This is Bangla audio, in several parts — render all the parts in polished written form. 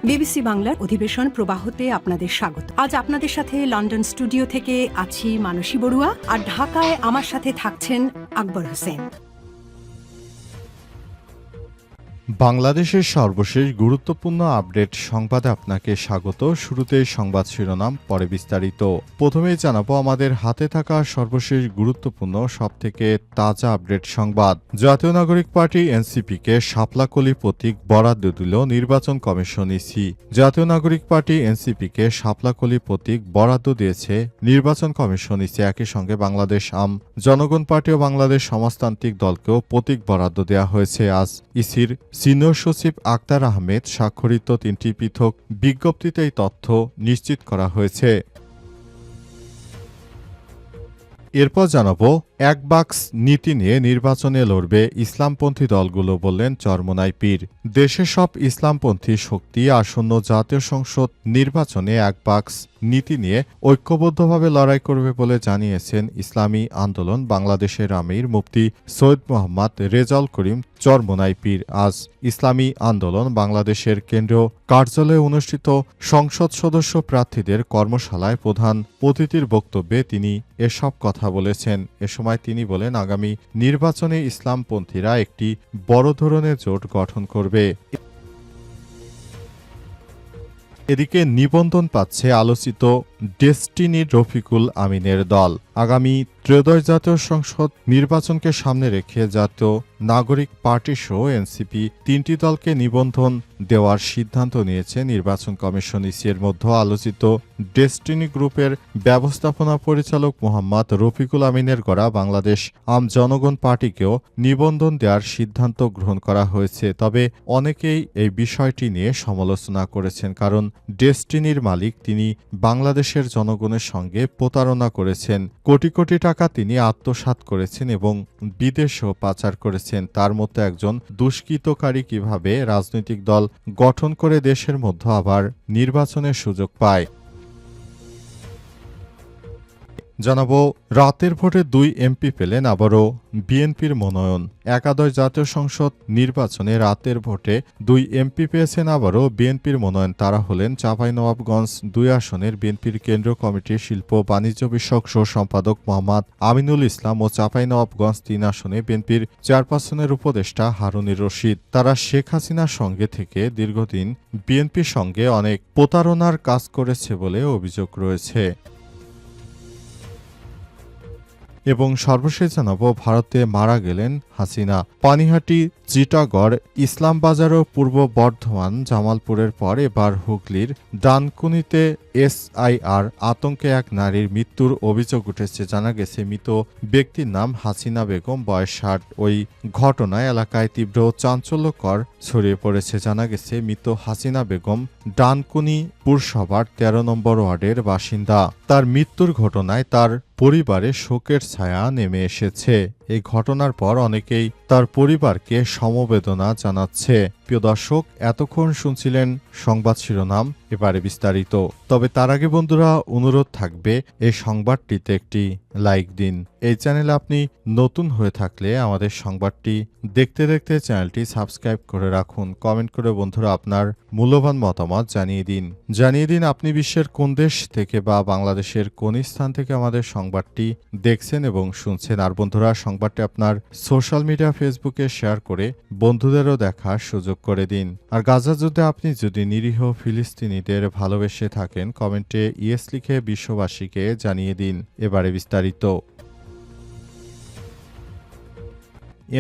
বিবিসি বাংলার অধিবেশন প্রবাহতে আপনাদের স্বাগত। আজ আপনাদের সাথে লন্ডন স্টুডিও থেকে আছি মানসী বড়ুয়া, আর ঢাকায় আমার সাথে থাকছেন আকবর হোসেন। বাংলাদেশের সর্বশেষ গুরুত্বপূর্ণ আপডেট সংবাদে আপনাকে স্বাগত। শুরুতে সংবাদ শিরোনাম, পরে বিস্তারিত। প্রথমেই জানাবো আমাদের হাতে থাকা সর্বশেষ গুরুত্বপূর্ণ সবথেকে তাজা আপডেট সংবাদ। জাতীয় নাগরিক পার্টি এনসিপিকে শাপলাকলি প্রতীক বরাদ্দ দিল নির্বাচন কমিশন ইসি। জাতীয় নাগরিক পার্টি এনসিপিকে শাপলাকলি প্রতীক বরাদ্দ দিয়েছে নির্বাচন কমিশন ইসি। একই সঙ্গে বাংলাদেশ আম জনগণ পার্টি ও বাংলাদেশ সমাজতান্ত্রিক দলকেও প্রতীক বরাদ্দ দেওয়া হয়েছে। আজ ইসির সিনিয়র সচিব আক্তার আহমেদ স্বাক্ষরিত 3টি পৃথক বিজ্ঞপ্তিতে এই তথ্য নিশ্চিত করা হয়েছে। এরপর জানাবো এক বাক্স নীতি নিয়ে নির্বাচনে লড়বে ইসলামপন্থী দলগুলো, বললেন চরমোনাই পীর। দেশের সব ইসলামপন্থী শক্তি আসন্ন জাতীয় সংসদ নির্বাচনে এক বাক্স নীতি নিয়ে ঐক্যবদ্ধভাবে লড়াই করবে বলে জানিয়েছেন ইসলামী আন্দোলন বাংলাদেশের আমির মুফতি সৈয়দ মোহাম্মদ রেজাউল করিম চরমোনাই পীর। আজ ইসলামী আন্দোলন বাংলাদেশের কেন্দ্রীয় কার্যালয়ে অনুষ্ঠিত সংসদ সদস্য প্রার্থীদের কর্মশালায় প্রধান অতিথির বক্তব্যে তিনি এসব কথা বলেছেন। এ সময় তিনি বলেন, আগামী নির্বাচনে ইসলামপন্থীরা একটি বড় ধরনের জোট গঠন করবে। এদিকে নিবন্ধন পাচ্ছে আলোচিত ডেস্টিনির রফিকুল আমিনের দল। আগামী ত্রয়োদশ জাতীয় সংসদ নির্বাচনকে সামনে রেখে জাতীয় নাগরিক পার্টি সহ এনসিপি 3টি দলকে নিবন্ধন দেওয়ার সিদ্ধান্ত নিয়েছে নির্বাচন কমিশন ইসি। এর মধ্যে আলোচিত ডেস্টিনি গ্রুপের ব্যবস্থাপনা পরিচালক মোহাম্মদ রফিকুল আমিনের গড়া বাংলাদেশ আম জনগণ পার্টিকেও নিবন্ধন দেওয়ার সিদ্ধান্ত গ্রহণ করা হয়েছে। তবে অনেকেই এই বিষয়টি নিয়ে সমালোচনা করেছেন, কারণ ডেস্টিনির মালিক তিনি বাংলাদেশের জনগণের সঙ্গে প্রতারণা করেছেন। কোটি কোটি টাকা তিনি আত্মসাৎ করেছেন এবং বিদেশেও পাচার করেছেন। তার মতো একজন দুষ্কৃতকারী কিভাবে রাজনৈতিক দল গঠন করে দেশের মধ্যে আবার নির্বাচনের সুযোগ পায়? জানাবো, রাতের ভোটে 2 এমপি পেলেন আবারও বিএনপির মনোনয়ন। একাদশ জাতীয় সংসদ নির্বাচনে রাতের ভোটে 2 এমপি পেয়েছেন আবারও বিএনপির মনোনয়ন। তারা হলেন চাঁপাইনবাবগঞ্জ 2 আসনের বিএনপির কেন্দ্রীয় কমিটির শিল্প বাণিজ্য বিষয়ক সহ সম্পাদক মোহাম্মদ আমিনুল ইসলাম ও চাঁপাইনবাবগঞ্জ 3 আসনে বিএনপির চেয়ারপারসনের উপদেষ্টা হারুনুর রশিদ। তারা শেখ হাসিনার সঙ্গে থেকে দীর্ঘদিন বিএনপির সঙ্গে অনেক প্রতারণার কাজ করেছে বলে অভিযোগ রয়েছে। এবং সর্বশেষ জানাবো, ভারতে মারা গেলেন হাসিনা। পানিহাটি, চিটাগড়, ইসলামবাজার ও পূর্ব বর্ধমান, জামালপুরের পর এবার হুগলির ডানকুনিতে এসআইআর আতঙ্কে এক নারীর মৃত্যুর অভিযোগ উঠেছে। জানা গেছে মৃত ব্যক্তির নাম হাসিনা বেগম, বয়স 60। ওই ঘটনায় এলাকায় তীব্র চাঞ্চল্যকর ছড়িয়ে পড়েছে। জানা গেছে মৃত হাসিনা বেগম ডানকুনি পুরসভার 13 নম্বর ওয়ার্ডের বাসিন্দা। তার মৃত্যুর ঘটনায় তার পরিবারে শোকের ছায়া নেমে এসেছে। এই ঘটনার পর অনেকেই তার পরিবারকে সমবেদনা জানাচ্ছে। প্রিয় দর্শক, এতক্ষণ শুনছিলেন সংবাদ শিরোনাম, এবারে বিস্তারিত। তবে তার আগে বন্ধুরা, অনুরোধ থাকবে এই সংবাদটিতে একটি লাইক দিন। এই চ্যানেলে আপনি নতুন হয়ে থাকলে আমাদের সংবাদটি দেখতে দেখতে চ্যানেলটি সাবস্ক্রাইব করে রাখুন। কমেন্ট করে বন্ধুরা আপনার মূল্যবান মতামত জানিয়ে দিন আপনি বিশ্বের কোন দেশ থেকে বা বাংলাদেশের কোন স্থান থেকে আমাদের সংবাদটি দেখছেন এবং শুনছেন। আর বন্ধুরা, সংবাদটি আপনার সোশ্যাল মিডিয়া ফেসবুকে শেয়ার করে বন্ধুদেরও দেখার সুযোগ করে দিন। আর গাজা যুদ্ধে আপনি যদি নিরীহ ফিলিস্তিনিদের ভালোবেসে থাকেন, কমেন্টে ইয়েস লিখে বিশ্ববাসীকে জানিয়ে দিন। এবারে বিস্তারিত।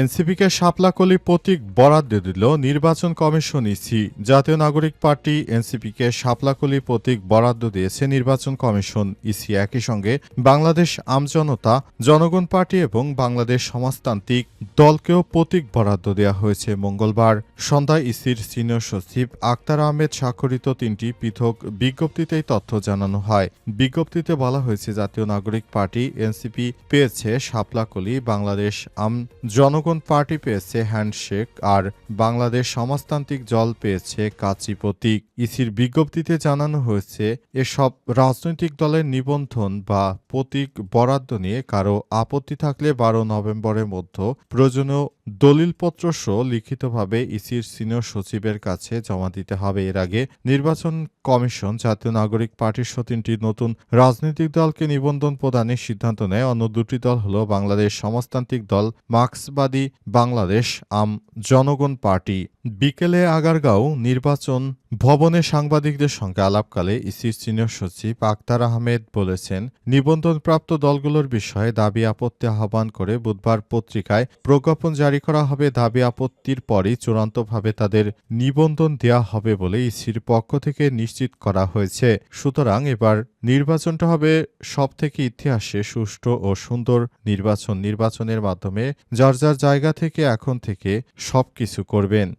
এনসিপিকে শাপলাকলি প্রতীক বরাদ্দ দিল নির্বাচন কমিশন ইসি। জাতীয় নাগরিক পার্টি এনসিপিকে শাপলাকলি প্রতীক বরাদ্দ দিয়েছে নির্বাচন কমিশন ইসি। একই সঙ্গে বাংলাদেশ আমজনতা জনগণ পার্টি এবং বাংলাদেশ সমাজতান্ত্রিক দলকেও প্রতীক বরাদ্দ দেওয়া হয়েছে। মঙ্গলবার সন্ধ্যায় ইসির সিনিয়র সচিব আক্তার আহমেদ স্বাক্ষরিত 3টি পৃথক বিজ্ঞপ্তিতে তথ্য জানানো হয়। বিজ্ঞপ্তিতে বলা হয়েছে, জাতীয় নাগরিক পার্টি এনসিপি পেয়েছে শাপলাকলি, বাংলাদেশ জনগণ পার্টি পেয়েছে হ্যান্ডশেক, আর বাংলাদেশ সমাজতান্ত্রিক দল পেয়েছে কাচি প্রতীক। ইসির বিজ্ঞপ্তিতে জানানো হয়েছে, এসব রাজনৈতিক দলের নিবন্ধন বা প্রতীক বরাদ্দ নিয়ে কারো আপত্তি থাকলে 12 নভেম্বরের মধ্যে প্রয়োজনীয় দলিলপত্র সহ লিখিতভাবে ইসির সিনিয়র সচিবের কাছে জমা দিতে হবে। এর আগে নির্বাচন কমিশন জাতীয় নাগরিক পার্টির ৩টি নতুন রাজনৈতিক দলকে নিবন্ধন প্রদানের সিদ্ধান্ত নেয়। অন্য দুটি দল হল বাংলাদেশ সমাজতান্ত্রিক দল, মার্ক্সবাদী বাংলাদেশ, জনগণ পার্টি। বিকেলে আগারগাঁও নির্বাচন ভবনে সাংবাদিকদের সঙ্গে আলাপকালে ইসির সিনিয়র সচিব আক্তার আহমেদ বলেছেন, নিবন্ধনপ্রাপ্ত দলগুলোর বিষয়ে দাবি আপত্তি আহ্বান করে বুধবার পত্রিকায় প্রজ্ঞাপন জারি করা হবে। দাবি আপত্তির পরই চূড়ান্তভাবে তাদের নিবন্ধন দেওয়া হবে বলে ইসির পক্ষ থেকে নিশ্চিত করা হয়েছে। সুতরাং এবার নির্বাচনটা হবে সবথেকে ইতিহাসে সুষ্ঠু ও সুন্দর নির্বাচনের মাধ্যমে যার যার জায়গা থেকে এখন থেকে সবকিছু করবেন।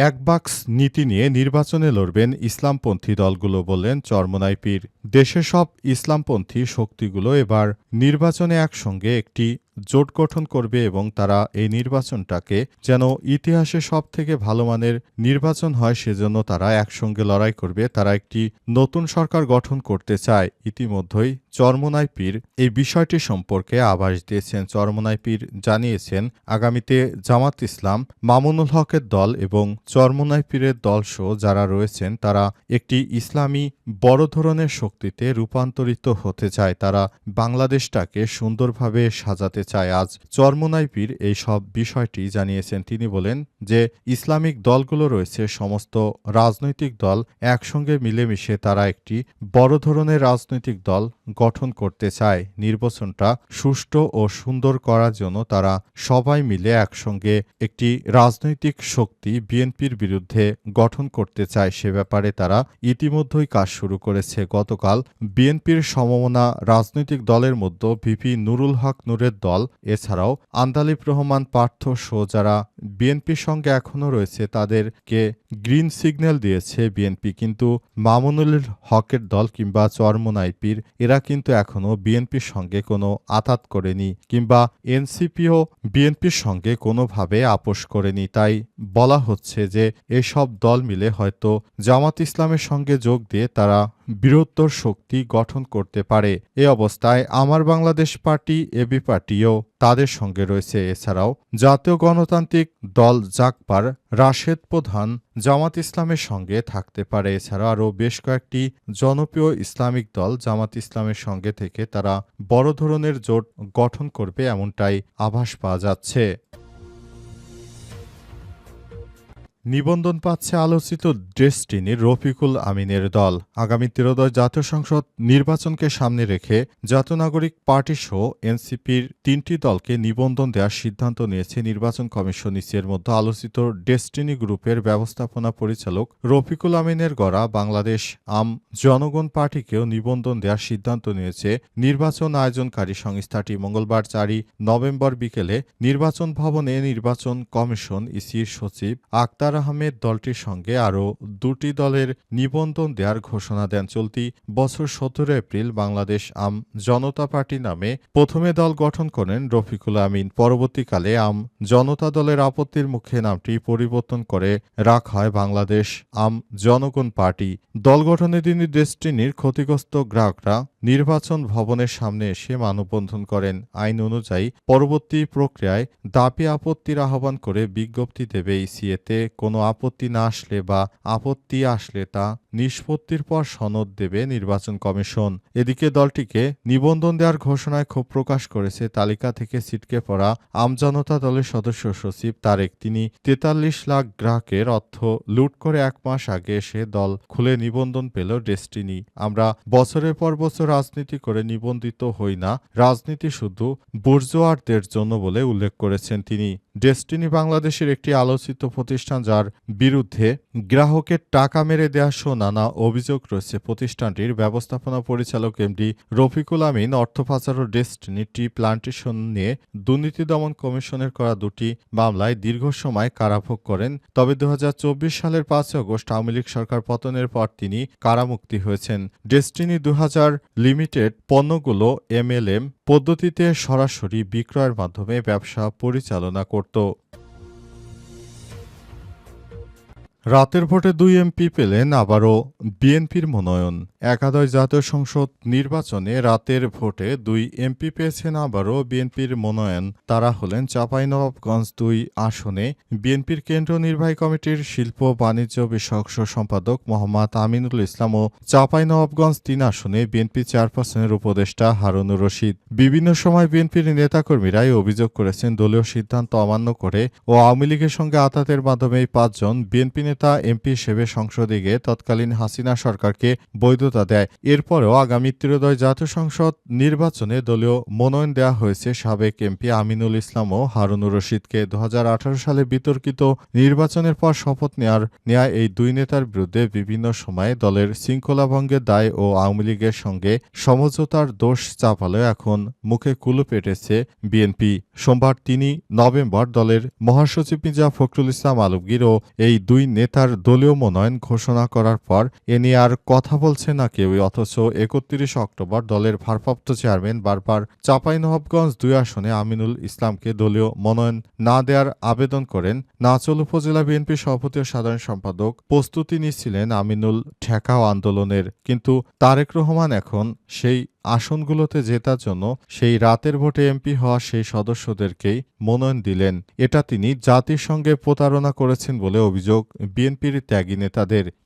এক বাক্স নীতি নিয়ে নির্বাচনে লড়বেন ইসলামপন্থী দলগুলো, বললেন চরমোনাই পীর। দেশের সব ইসলামপন্থী শক্তিগুলো এবার নির্বাচনে একসঙ্গে একটি জোট গঠন করবে এবং তারা এই নির্বাচনটাকে যেন ইতিহাসে সবথেকে ভালো মানের নির্বাচন হয় সেজন্য তারা একসঙ্গে লড়াই করবে। তারা একটি নতুন সরকার গঠন করতে চায়। ইতিমধ্যেই চরমোনাই পীর এই বিষয়টি সম্পর্কে আভাস দিয়েছেন। চরমোনাই পীর জানিয়েছেন, আগামীতে জামাত ইসলাম, মামুনুল হকের দল এবং চরমোনাই পীরের দলসহ যারা রয়েছেন তারা একটি ইসলামী বড় ধরনের শক্তিতে রূপান্তরিত হতে চায়। তারা বাংলাদেশটাকে সুন্দরভাবে সাজাতে চায়। আজ চরমোনাই পীর এই সব বিষয়টি জানিয়েছেন। তিনি বলেন যে ইসলামিক দলগুলো রয়েছে, সমস্ত রাজনৈতিক দল একসঙ্গে মিলেমিশে তারা একটি বড় ধরনের রাজনৈতিক দল গঠন করতে চায়। নির্বাচনটা সুষ্ঠু ও সুন্দর করার জন্য তারা সবাই মিলে একসঙ্গে একটি রাজনৈতিক শক্তি বিএনপির বিরুদ্ধে গঠন করতে চায়। সে ব্যাপারে তারা ইতিমধ্যেই কাজ শুরু করেছে। গতকাল বিএনপির সমমনা রাজনৈতিক দলের মধ্যে ভিপি নুরুল হক নূরের দল, এছাড়াও আন্দালিব রহমান পার্থ সহ যারা বিএনপির সঙ্গে এখনও রয়েছে তাদেরকে গ্রিন সিগন্যাল দিয়েছে বিএনপি। কিন্তু মামুনুল হকের দল কিংবা চরমোনাই পীর এরা কিন্তু এখনও বিএনপির সঙ্গে কোনো আঘাত করেনি, কিংবা এনসিপিও বিএনপির সঙ্গে কোনোভাবে আপোষ করেনি। তাই বলা হচ্ছে যে এসব দল মিলে হয়তো জামাত ইসলামের সঙ্গে যোগ দিয়ে তারা বৃহত্তর শক্তি গঠন করতে পারে। এ অবস্থায় আমার বাংলাদেশ পার্টি, এবি পার্টিও তাদের সঙ্গে রয়েছে। এছাড়াও জাতীয় গণতান্ত্রিক দল জাগবার রাশেদ প্রধান জামাত ইসলামের সঙ্গে থাকতে পারে। এছাড়াও আরও বেশ কয়েকটি জনপ্রিয় ইসলামিক দল জামাত ইসলামের সঙ্গে থেকে তারা বড় ধরনের জোট গঠন করবে, এমনটাই আভাস পাওয়া যাচ্ছে। নিবন্ধন পাচ্ছে আলোচিত ডেস্টিনির রফিকুল আমিনের দল। আগামী ত্রয়োদশ জাতীয় সংসদ নির্বাচনকে সামনে রেখে জাতীয় নাগরিক পার্টি সহ এনসিপির 3টি দলকে নিবন্ধন দেওয়ার সিদ্ধান্ত নিয়েছে নির্বাচন কমিশন। এর মধ্যে আলোচিত ডেস্টিনি গ্রুপের ব্যবস্থাপনা পরিচালক রফিকুল আমিনের গড়া বাংলাদেশ জনগণ পার্টিকেও নিবন্ধন দেওয়ার সিদ্ধান্ত নিয়েছে নির্বাচন আয়োজনকারী সংস্থাটি। মঙ্গলবার 4 নভেম্বর বিকেলে নির্বাচন ভবনে নির্বাচন কমিশন ইসির সচিব আক্তার আহমেদ দলটির সঙ্গে আরও 2টি দলের নিবন্ধন দেওয়ার ঘোষণা দেন। চলতি বছর 17 এপ্রিল বাংলাদেশ জনতা পার্টি নামে প্রথমে দল গঠন করেন রফিকুল আমিন। পরবর্তীকালে জনতা দলের আপত্তির মুখে নামটি পরিবর্তন করে রাখা হয় বাংলাদেশ জনগণ পার্টি। দল গঠনের দিনই ডেস্টিনির ক্ষতিগ্রস্ত গ্রাহকরা নির্বাচন ভবনের সামনে এসে মানববন্ধন করেন। আইন অনুযায়ী পরবর্তী প্রক্রিয়ায় দাবি আপত্তির আহ্বান করে বিজ্ঞপ্তি দেবে ইসি। এতে কোনো আপত্তি না আসলে বা আপত্তি আসলে তা নিষ্পত্তির পর সনদ দেবে নির্বাচন কমিশন। এদিকে দলটিকে নিবন্ধন দেওয়ার ঘোষণায় ক্ষোভ প্রকাশ করেছে তালিকা থেকে ছিটকে পড়া আমজনতা দলের সদস্য সচিব তারেক। তিনি 43 লাখ গ্রাহকের অর্থ লুট করে 1 মাস আগে এসে দল খুলে নিবন্ধন পেল ডেস্টিনি। আমরা বছরের পর বছর রাজনীতি করে নিবন্ধিত হই না, রাজনীতি শুধু বুর্জোয়ারদের জন্য বলে উল্লেখ করেছেন তিনি। ডেস্টিনি বাংলাদেশের একটি আলোচিত প্রতিষ্ঠান যার বিরুদ্ধে গ্রাহকের টাকা মেরে দেওয়া সহ নানা অভিযোগ রয়েছে। প্রতিষ্ঠানটির ব্যবস্থাপনা পরিচালক এমডি রফিকুল আমিন অর্থ পাচার ও ডেস্টিনি টি প্লান্টেশন নিয়ে দুর্নীতি দমন কমিশনের করা 2টি মামলায় দীর্ঘ সময় কারাভোগ করেন। তবে 2024 সালের 5 আগস্ট আওয়ামী লীগ সরকার পতনের পর তিনি কারামুক্তি হয়েছেন। ডেস্টিনি 2000 লিমিটেড পণ্যগুলো এমএলএম পদ্ধতিতে সরাসরি বিক্রয়ের মাধ্যমে ব্যবসা পরিচালনা করত। রাতের ভোটে 2 এমপি পেলেন আবারও বিএনপির মনোনয়ন। একাদশ জাতীয় সংসদ নির্বাচনে রাতের ভোটে 2 এমপি পেয়েছেন আবারও বিএনপির মনোনয়ন। তারা হলেন চাঁপাইনবাবগঞ্জ 2 আসনে বিএনপির কেন্দ্রীয় নির্বাহী কমিটির শিল্প বাণিজ্য বিষয়ক সম্পাদক মোহাম্মদ আমিনুল ইসলাম ও চাঁপাইনবাবগঞ্জ 3 আসনে বিএনপি চেয়ারপারসনের উপদেষ্টা হারুনুর রশিদ। বিভিন্ন সময় বিএনপির নেতাকর্মীরাই অভিযোগ করেছেন দলীয় সিদ্ধান্ত অমান্য করে ও আওয়ামী লীগের সঙ্গে আঁতাতের মাধ্যমে 5 জন বিএনপি নেতা এমপি হিসেবে সংসদে গিয়ে তৎকালীন হাসিনা সরকারকে বৈধতা দেয়। এরপরেও আগামী ত্রয়োদশ জাতীয় সংসদ নির্বাচনে দলীয় মনোনয়ন দেওয়া হয়েছে সাবেক এমপি আমিনুল ইসলাম ও হারুনুর রশিদকে। 2018 সালে বিতর্কিত নির্বাচনের পর শপথ নেয়া এই 2 নেতার বিরুদ্ধে বিভিন্ন সময়ে দলের শৃঙ্খলা ভঙ্গের দায় ও আওয়ামী লীগের সঙ্গে সমঝোতার দোষ চাপালেও এখন মুখে কুলুপ এঁটেছে বিএনপি। সোমবার 3 নভেম্বর দলের মহাসচিব মির্জা ফখরুল ইসলাম আলমগীর ও এই 2 নেতার দলীয় মনোনয়ন ঘোষণা করার পর এ নিয়ে আর কথা বলছে না কেউই। অথচ 31 অক্টোবর দলের ভারপ্রাপ্ত চেয়ারম্যান বারবার চাঁপাইনবাবগঞ্জ 2 আসনে আমিনুল ইসলামকে দলীয় মনোনয়ন না দেওয়ার আবেদন করেন। নাচল উপজেলা বিএনপি সভাপতি ও সাধারণ সম্পাদক প্রস্তুতি নিচ্ছিলেন আমিনুল ঠেকাও আন্দোলনের, কিন্তু তারেক রহমান এখন সেই আসনগুলোতে জেতার জন্য সেই রাতের ভোটে এমপি হওয়া সেই সদস্যদেরকেই মনোনয়ন দিলেন। এটা তিনি জাতির সঙ্গে প্রতারণা করেছেন বলে অভিযোগ বিএনপির ত্যাগী নেতাদের।